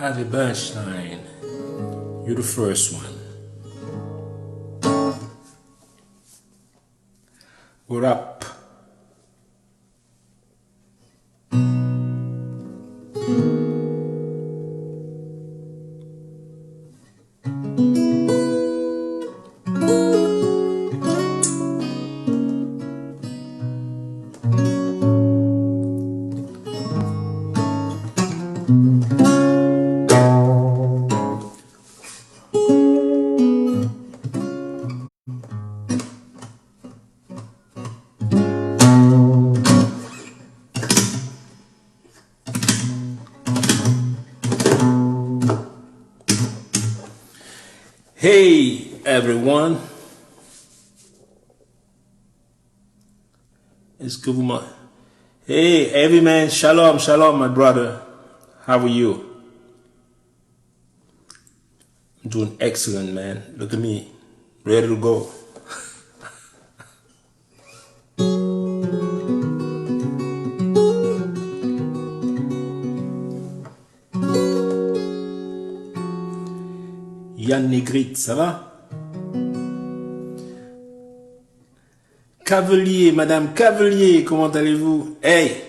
Harvey Bernstein, you're the first one. What up? Hey everyone, est-ce que vous m'entendez? Hey every man, shalom, shalom my brother, how are you? I'm doing excellent man, look at me, ready to go. Yann Négrite, ça va? Cavelier, Madame Cavelier, comment allez-vous? Hey!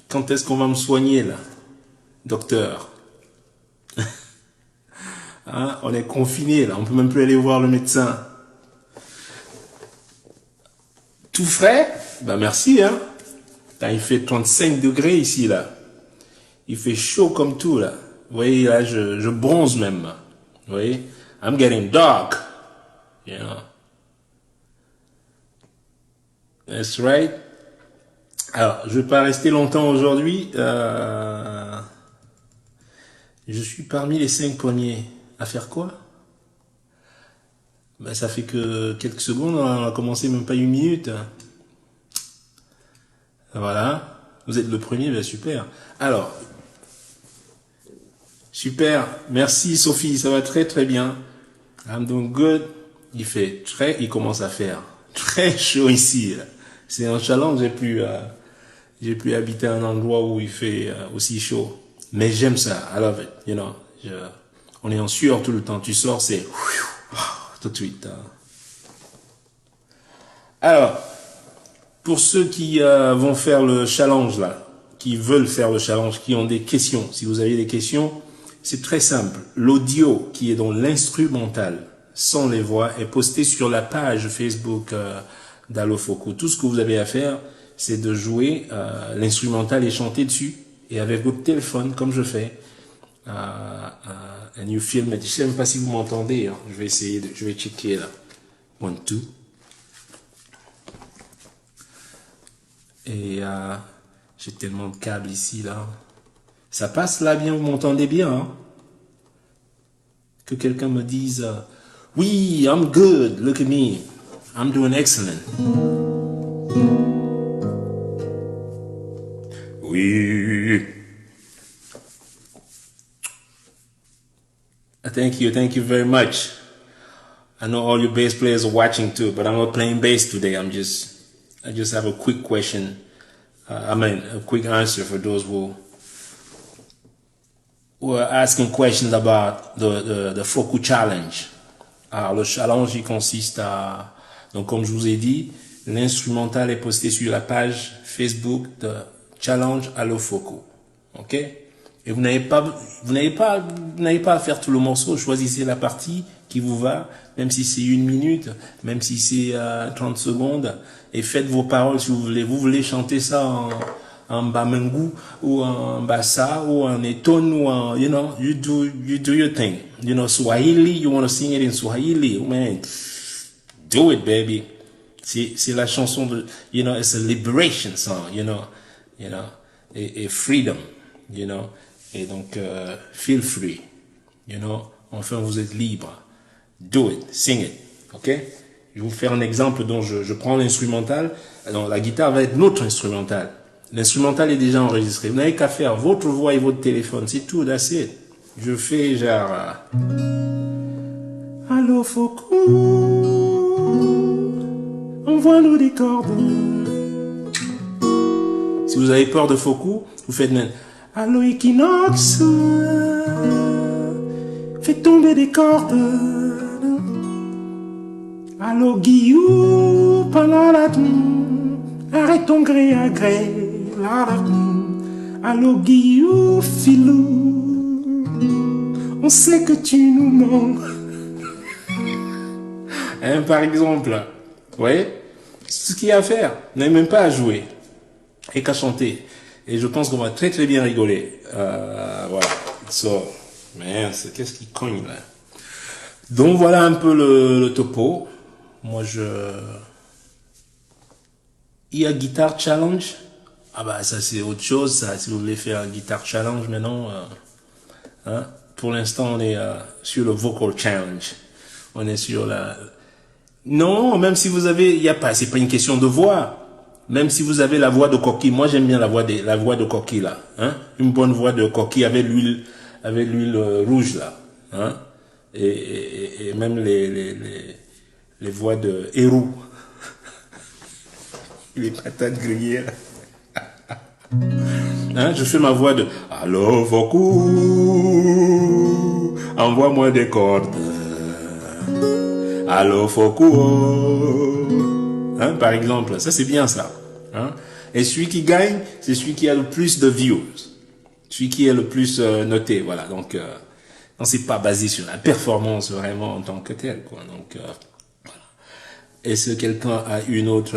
Quand est-ce qu'on va me soigner là? Docteur? Hein? On est confiné là, on peut même plus aller voir le médecin. Tout frais? Ben merci hein. Il fait 35 degrés ici là. Il fait chaud comme tout là. Vous voyez, là, je bronze même. Vous voyez? I'm getting dark. You know? That's right. Alors, je vais pas rester longtemps aujourd'hui. Je suis parmi les 5 premiers. À faire quoi? Ben, ça fait que quelques secondes. On a commencé même pas 1 minute. Voilà. Vous êtes le premier, ben super. Alors... Super, merci Sophie, ça va très très bien. I'm doing good. Il commence à faire très chaud ici. C'est un challenge, j'ai pu habiter un endroit où il fait aussi chaud. Mais j'aime ça, I love it, you know. On est en sueur tout le temps, tu sors, c'est tout de suite. Alors, pour ceux qui vont faire le challenge là, qui veulent faire le challenge, qui ont des questions, si vous avez des questions, c'est très simple. L'audio qui est dans l'instrumental, sans les voix, est posté sur la page Facebook d'Alofoco. Tout ce que vous avez à faire, c'est de jouer l'instrumental et chanter dessus. Et avec votre téléphone, comme je fais, and you film it. Je ne sais même pas si vous m'entendez. Hein. Je vais essayer, je vais checker là. 1, 2. Et j'ai tellement de câbles ici là. Ça passe là bien, vous m'entendez bien hein? Que quelqu'un me dise oui, I'm good, look at me, I'm doing excellent. Oui. Thank you very much. I know all your bass players are watching too, but I'm not playing bass today. I just have a quick question. A quick answer for those who were asking questions about the Foku Challenge. Alors, le challenge, il consiste à... Donc, comme je vous ai dit, l'instrumental est posté sur la page Facebook de Challenge Alofoco. OK? Et vous n'avez pas à faire tout le morceau. Choisissez la partie qui vous va, même si c'est 1 minute, même si c'est 30 secondes. Et faites vos paroles si vous voulez. Vous voulez chanter ça en Bamengu ou en Bassa ou en Eton ou en, you know, you do your thing. You know, Swahili, you want to sing it in Swahili, man, do it, baby. C'est la chanson de, you know, it's a liberation song, you know, et freedom, you know, et donc, feel free, you know, enfin vous êtes libre. Do it, sing it, ok? Je vais vous faire un exemple dont je prends l'instrumental. Alors, la guitare va être notre instrumental. L'instrumental est déjà enregistré. Vous n'avez qu'à faire votre voix et votre téléphone. C'est tout, that's it. Je fais genre... Allô, Foku, envoie-nous des cordes. Si vous avez peur de Foku, vous faites même... Allô équinoxe, fais tomber des cordes. Allô Guillou, arrête ton gré à gré. Allô Guillou, filou, on sait que tu nous mens. Hein, par exemple, vous voyez, c'est ce qu'il y a à faire. Vous n'avez même pas à jouer et qu'à chanter. Et je pense qu'on va très très bien rigoler. Voilà. So, merde, qu'est-ce qui cogne là? Donc voilà un peu le topo. Moi il y a Guitar Challenge. Ah bah ça c'est autre chose, ça. Si vous voulez faire un Guitar Challenge maintenant, hein, pour l'instant on est sur le Vocal Challenge. On est sur la... Non, même si vous avez... Il y a pas... C'est pas une question de voix. Même si vous avez la voix de coquille, moi j'aime bien la voix de coquille là, hein, une bonne voix de coquille avec l'huile rouge là, hein, et même les voix de héros, les patates grillées là. Hein, je fais ma voix de allô Fokou, envoie-moi des cordes. Allô Fokou. Hein, par exemple, ça c'est bien ça. Hein? Et celui qui gagne, c'est celui qui a le plus de views, celui qui est le plus noté. Voilà. Donc, non, c'est pas basé sur la performance vraiment en tant que telle, quoi. Donc, voilà. Est-ce que quelqu'un a une autre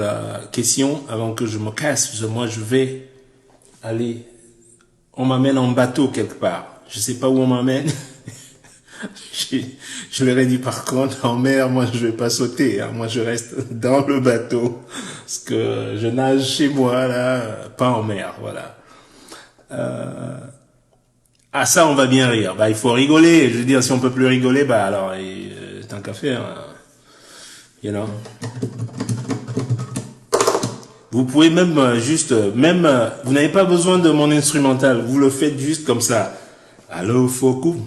question avant que je me casse? Moi, je vais aller. On m'amène en bateau quelque part. Je sais pas où on m'amène. Je leur ai dit par contre en mer, moi je vais pas sauter, hein. Moi je reste dans le bateau parce que je nage chez moi là, pas en mer, voilà. Ah ça on va bien rire, bah il faut rigoler. Je veux dire si on peut plus rigoler, bah alors tant qu'à faire, you know. Vous pouvez même vous n'avez pas besoin de mon instrumental, vous le faites juste comme ça. Allô Fokou.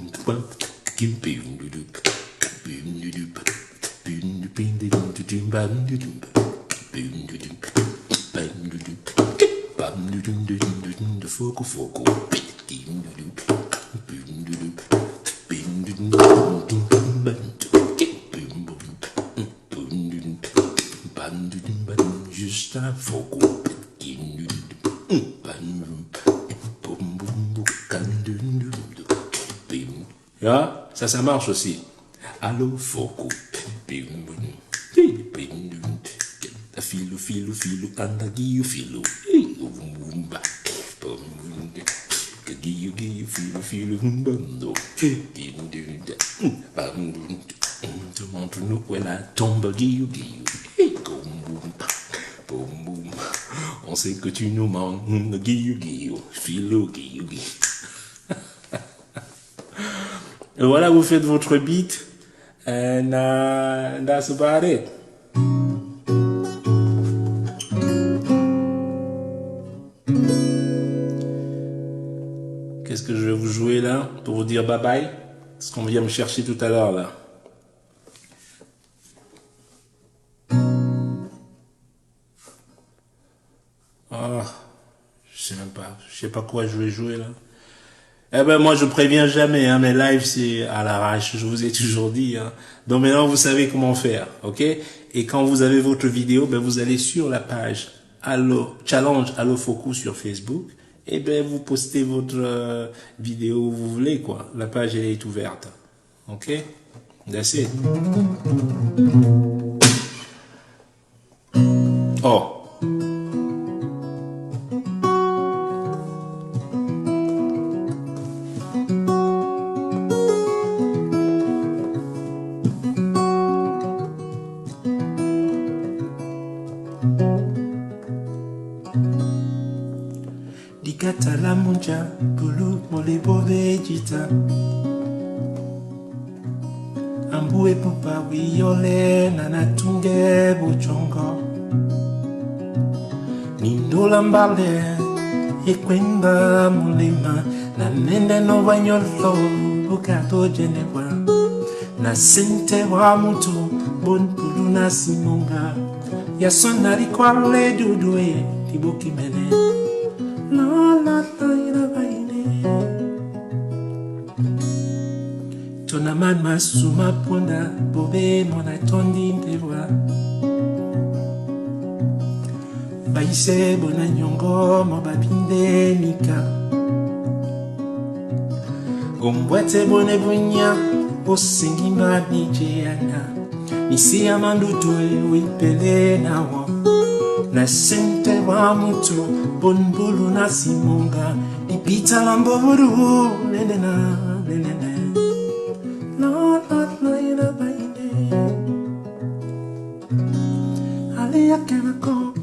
Juste un Fokou. Yeah, ça marche aussi. Allô, Fokou. Filo, anda guio, filo. Filo, montre-nous où elle tombe, guio. On sait que tu nous manques, guio, filo, guio. Et voilà, vous faites votre beat, and that's about it. Qu'est-ce que je vais vous jouer là pour vous dire bye bye? Ce qu'on vient me chercher tout à l'heure là. Oh, je sais même pas. Je sais pas quoi je vais jouer là. Eh ben moi je préviens jamais, hein, mes lives c'est à l'arrache, je vous ai toujours dit. Hein. Donc maintenant vous savez comment faire, ok? Et quand vous avez votre vidéo, ben vous allez sur la page Challenge Allo Fokou sur Facebook, et ben vous postez votre vidéo où vous voulez quoi. La page elle est ouverte, ok? That's it. Oh. Dikata la munja, pulu mole bove jita. Ambue pupa wiyole nanatunge bochongo. Nindola mbale ekwenda mulima na nende no wanyolo bukato jenewa. Na sente wa mutu bon pulu na simunga. Ya sonari kwale dudue tiboki mene. La la la ina baine suma punda bobe mona tondi ntewa baise bona nyongo mo babinde nika ombwete bone bunya osingi mani jeana misi amandutwe wipele nawo na sente wa mutu bonbulu na simunga ipita lamboru nenena nenena no no ina baine ali akena ko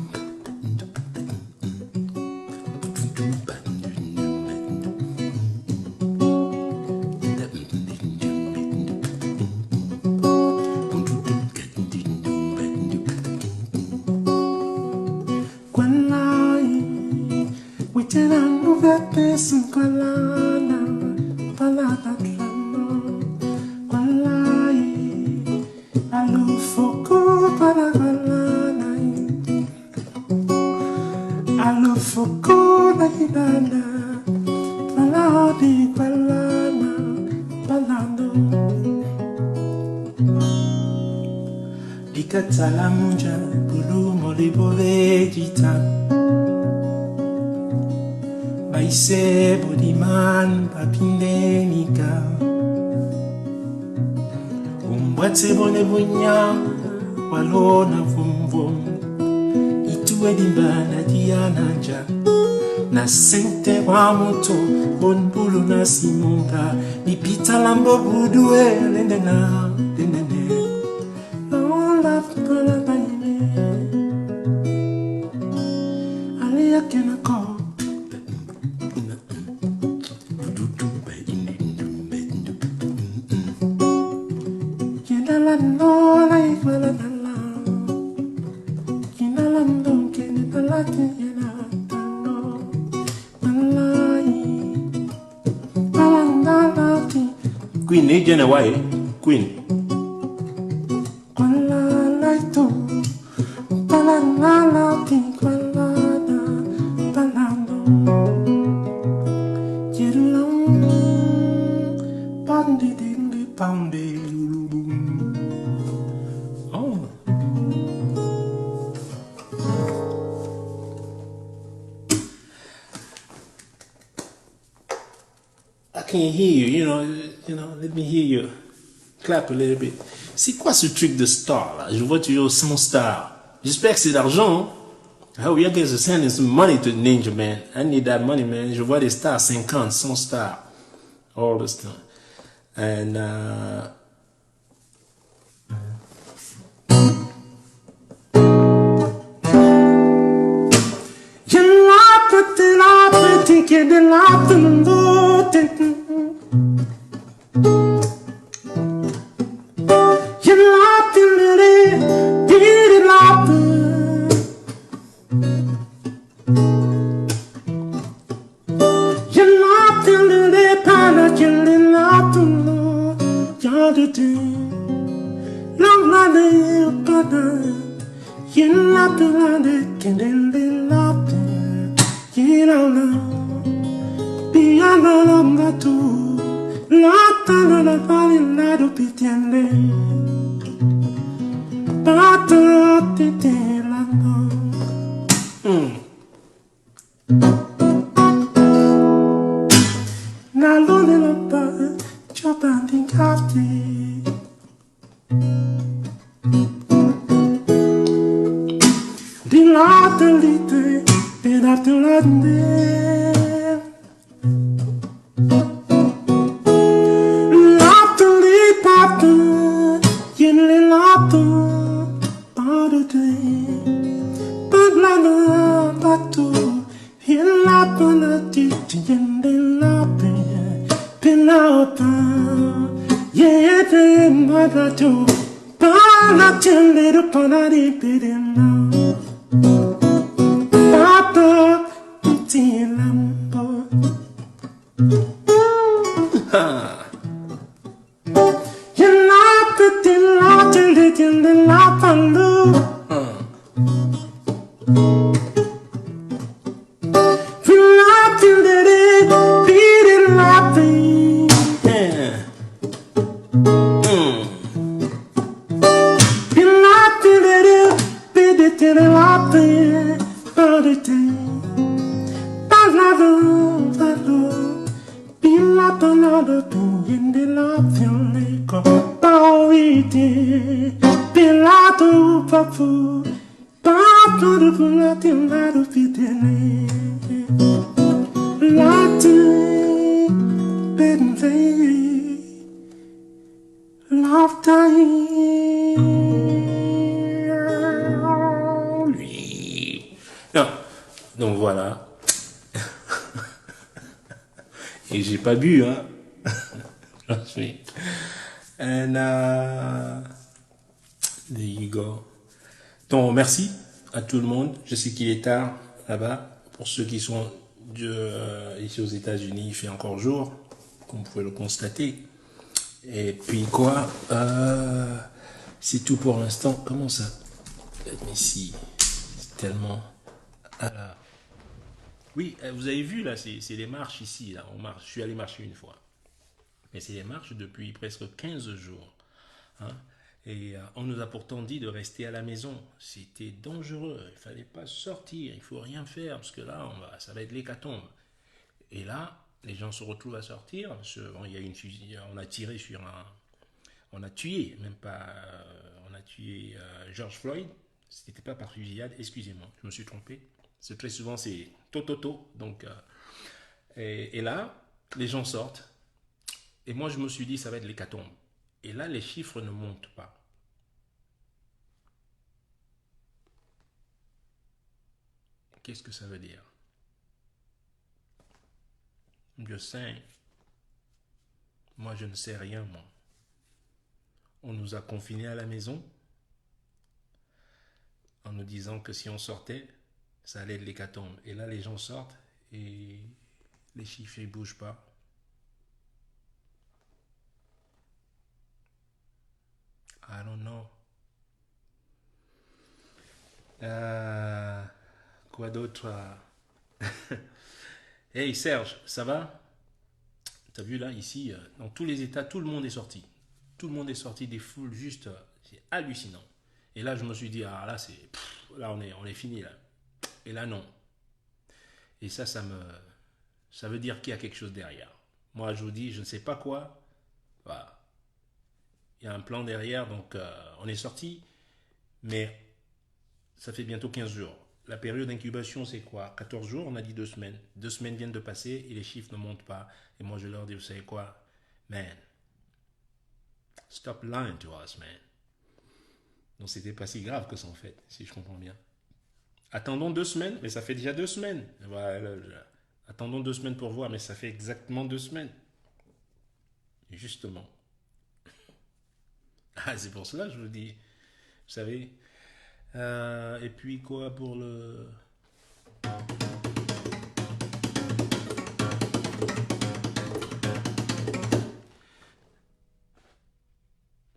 Dikatala munja bulu mole bole jita baise bodiman papinde nika umbwate bone bunya walona vumvum itue dimbana diananja na sente wa moto bonbulu na simunga nipita lambo budue lendena lendene Queen, Agent away, Queen. Oh. I can't hear you, let me hear you. Clap a little bit. C'est quoi ce truc de star là? Je vois toujours 100 stars. J'espère que c'est d'argent. I hope you guys are sending some money to Ninja, man. I need that money, man. Je vois des stars, 50, 100 stars. All this time. And de la paix, pas de thé, pas la l'eau, pas l'eau. Pila panada pinyin de la fiole ko paorite pilato papu pato de pulati lado fitene lati benve laughter lui. Non, donc voilà. Et j'ai pas bu, hein. Trust me. And there you go. Donc, merci à tout le monde. Je sais qu'il est tard là-bas. Pour ceux qui sont ici aux États-Unis, il fait encore jour, comme vous pouvez le constater. Et puis quoi c'est tout pour l'instant. Comment ça? Mais si, c'est tellement. Alors, oui, vous avez vu là, c'est les marches ici. Là, on marche. Je suis allé marcher une fois. Mais c'est les marches depuis presque 15 jours. Hein. Et on nous a pourtant dit de rester à la maison. C'était dangereux. Il ne fallait pas sortir. Il ne faut rien faire parce que là, ça va être l'hécatombe. Et là, les gens se retrouvent à sortir. Parce que, bon, il y a une fusillade. On a tiré sur un. On a tué, même pas. On a tué George Floyd. C'était pas par fusillade. Excusez-moi, je me suis trompé. C'est très souvent c'est toto. Donc, et là, les gens sortent. Et moi, je me suis dit, ça va être l'hécatombe. Et là, les chiffres ne montent pas. Qu'est-ce que ça veut dire? Je sais. Moi, je ne sais rien, moi. On nous a confinés à la maison en nous disant que si on sortait, ça allait être l'hécatombe. Et là, les gens sortent et les chiffres ne bougent pas. I don't know. Quoi d'autre? Hey Serge, ça va? T'as vu là, ici, dans tous les États, tout le monde est sorti. Tout le monde est sorti des foules, juste, c'est hallucinant. Et là, je me suis dit, ah là, là on est fini là. Et là, non. Et ça veut dire qu'il y a quelque chose derrière. Moi, je vous dis, je ne sais pas quoi. Voilà. Il y a un plan derrière, donc on est sorti, mais ça fait bientôt 15 jours. La période d'incubation, c'est quoi? 14 jours, on a dit 2 semaines. 2 semaines viennent de passer et les chiffres ne montent pas. Et moi, je leur dis, vous savez quoi? Man, stop lying to us, man. Donc, c'était pas si grave que ça, en fait, si je comprends bien. Attendons 2 semaines, mais ça fait déjà 2 semaines. Voilà, attendons 2 semaines pour voir, mais ça fait exactement 2 semaines. Justement. Ah, c'est pour cela que je vous dis, vous savez. Et puis quoi pour le...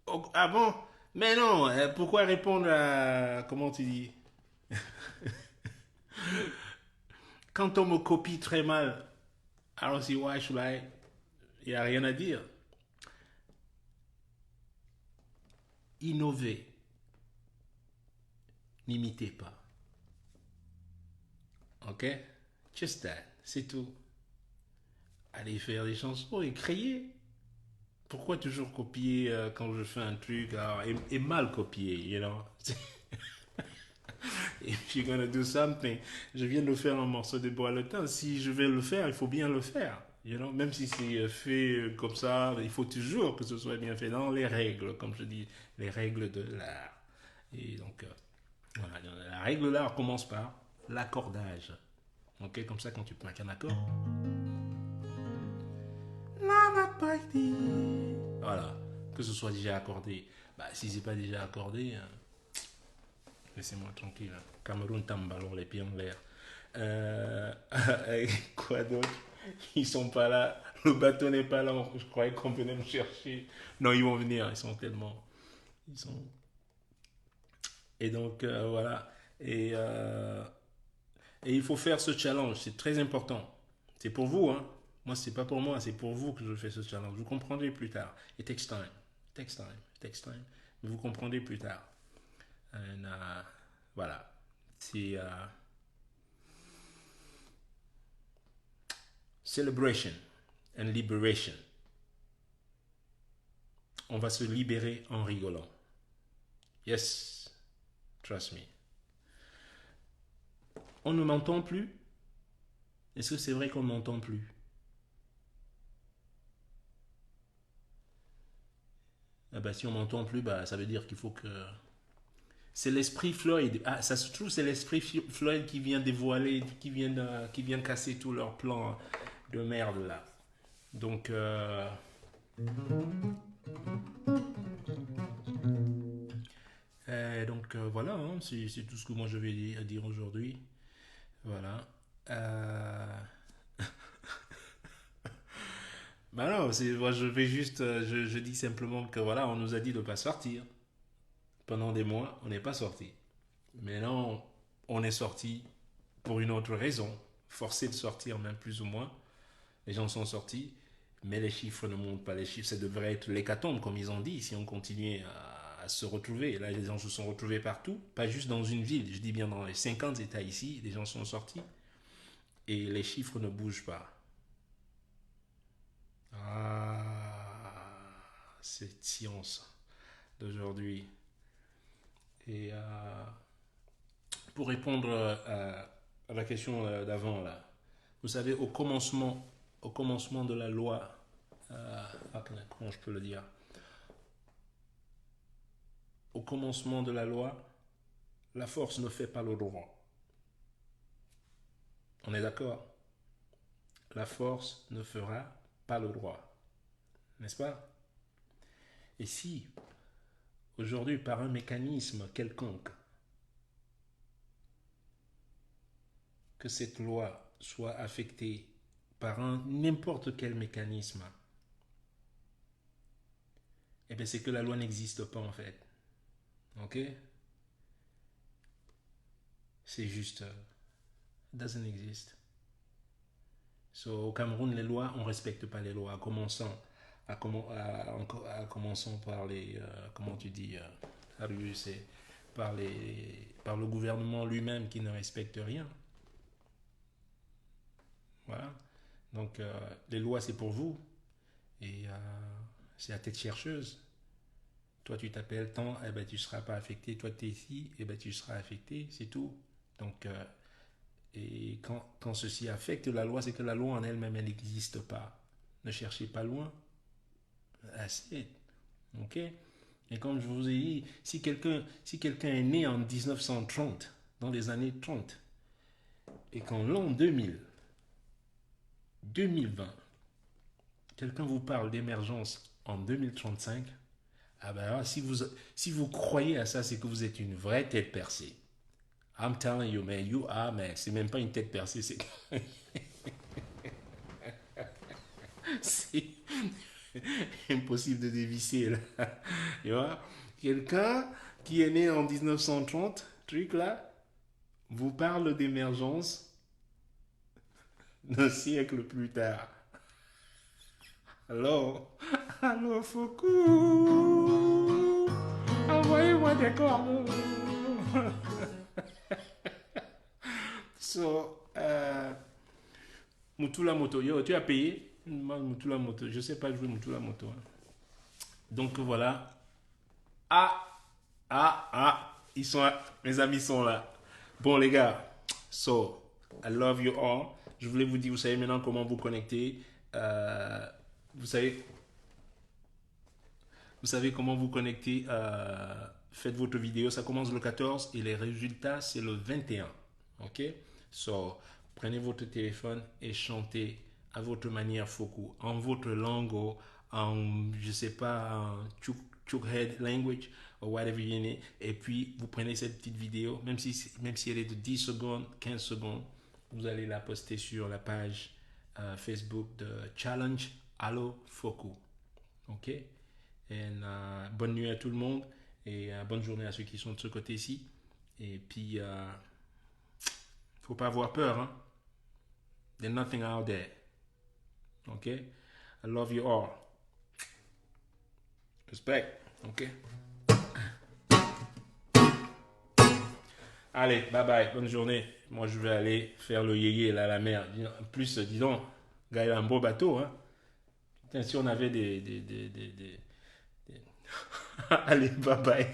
Oh, ah bon? Mais non, pourquoi répondre à... Comment tu dis? Quand on me copie très mal, I don't see why should I... Il n'y a rien à dire. Innover. N'imitez pas. Ok? Just that. C'est tout. Allez faire des chansons et créer. Pourquoi toujours copier quand je fais un truc et mal copier, you know? If you're gonna do something, je viens de faire un morceau de bois le temps. Si je vais le faire, il faut bien le faire. You know? Même si c'est fait comme ça, il faut toujours que ce soit bien fait dans les règles, comme je dis, les règles de l'art. Et donc, voilà, la règle de l'art commence par l'accordage. Ok, comme ça, quand tu plaques un accord. Voilà, que ce soit déjà accordé. Bah, si c'est pas déjà accordé, laissez-moi tranquille. Cameroun Tambalon, les pieds en l'air. Quoi d'autre? Ils sont pas là. Le bateau n'est pas là. Je croyais qu'on venait me chercher. Non, ils vont venir. Ils sont tellement. Ils sont. Et donc, voilà. Et il faut faire ce challenge. C'est très important. C'est pour vous, hein. Moi, c'est pas pour moi. C'est pour vous que je fais ce challenge. Vous comprendrez plus tard. It takes time. It takes time. It takes time. Mais vous comprendrez plus tard. And, voilà. C'est celebration and liberation. On va se libérer en rigolant. Yes, trust me. On ne m'entend plus? Est-ce que c'est vrai qu'on ne m'entend plus? Ah bah, si on m'entend plus, bah, ça veut dire qu'il faut que... C'est l'esprit Floyd. Ah, ça se trouve, c'est l'esprit Floyd qui vient dévoiler, qui vient casser tout leur plan de merde là. Donc, voilà, hein, c'est tout ce que moi je vais dire aujourd'hui. Voilà. Euh, Bah non, moi je vais juste, je dis simplement que voilà, on nous a dit de ne pas sortir. Pendant des mois, on n'est pas sorti. Maintenant, on est sorti pour une autre raison. Forcé de sortir, même plus ou moins. Les gens sont sortis, mais les chiffres ne montent pas. Les chiffres, ça devrait être l'hécatombe, comme ils ont dit, si on continuait à se retrouver. Là, les gens se sont retrouvés partout, pas juste dans une ville. Je dis bien dans les 50 États ici, les gens sont sortis et les chiffres ne bougent pas. Ah, cette science d'aujourd'hui. Et pour répondre à la question d'avant, là, vous savez, au commencement de la loi, comment je peux le dire? Au commencement de la loi, la force ne fait pas le droit. On est d'accord? La force ne fera pas le droit. N'est-ce pas? Et si, aujourd'hui, par un mécanisme quelconque, que cette loi soit affectée par n'importe quel mécanisme, eh bien c'est que la loi n'existe pas en fait. Ok? C'est juste, doesn't exist. So, au Cameroun, les lois, on ne respecte pas les lois. Commençant par les, comment tu dis, c'est par le gouvernement lui-même qui ne respecte rien. Voilà. Donc, les lois, c'est pour vous. Et c'est à tête chercheuse. Toi, tu t'appelles tant, eh ben, tu ne seras pas affecté. Toi, tu es ici, eh ben, tu seras affecté. C'est tout. Donc, et quand ceci affecte la loi, c'est que la loi en elle-même, elle n'existe pas. Ne cherchez pas loin. Assez. Ok? Et comme je vous ai dit, si quelqu'un est né en 1930, dans les années 30, et qu'en l'an 2020, quelqu'un vous parle d'émergence en 2035, ah ben alors, si vous croyez à ça, c'est que vous êtes une vraie tête percée. I'm telling you, man, you are, man. C'est même pas une tête percée, c'est impossible de dévisser, là. Tu vois? Quelqu'un qui est né en 1930, truc là, vous parle d'émergence d'un siècle plus tard. Alors, alors, Foucault, envoyez-moi des cordes. So, Moutoula Moto, yo, tu as payé? Moutoula Moto, je sais pas jouer Moutoula Moto, hein. Donc voilà. Ah, ils sont là. Mes amis sont là. Bon, les gars, so, I love you all. Je voulais vous dire, vous savez maintenant comment vous connecter. Euh, vous savez, vous savez comment vous connecter. Faites votre vidéo. Ça commence le 14 et les résultats, c'est le 21. OK? So, prenez votre téléphone et chantez à votre manière Foku, en votre langue, en, je sais pas, en Chukhead language, ou whatever you need. Et puis, vous prenez cette petite vidéo, même si elle est de 10 secondes, 15 secondes, vous allez la poster sur la page Facebook de Challenge Allo Foku. OK? Et bonne nuit à tout le monde et bonne journée à ceux qui sont de ce côté-ci. Et puis, faut pas avoir peur, hein? There's nothing out there. Okay? I love you all. Respect. Okay? Allez, bye bye, bonne journée. Moi, je vais aller faire le yéyé là à la mer. En plus, dis donc, gars, il a un beau bateau, hein. Putain, si on avait des... Allez, bye bye.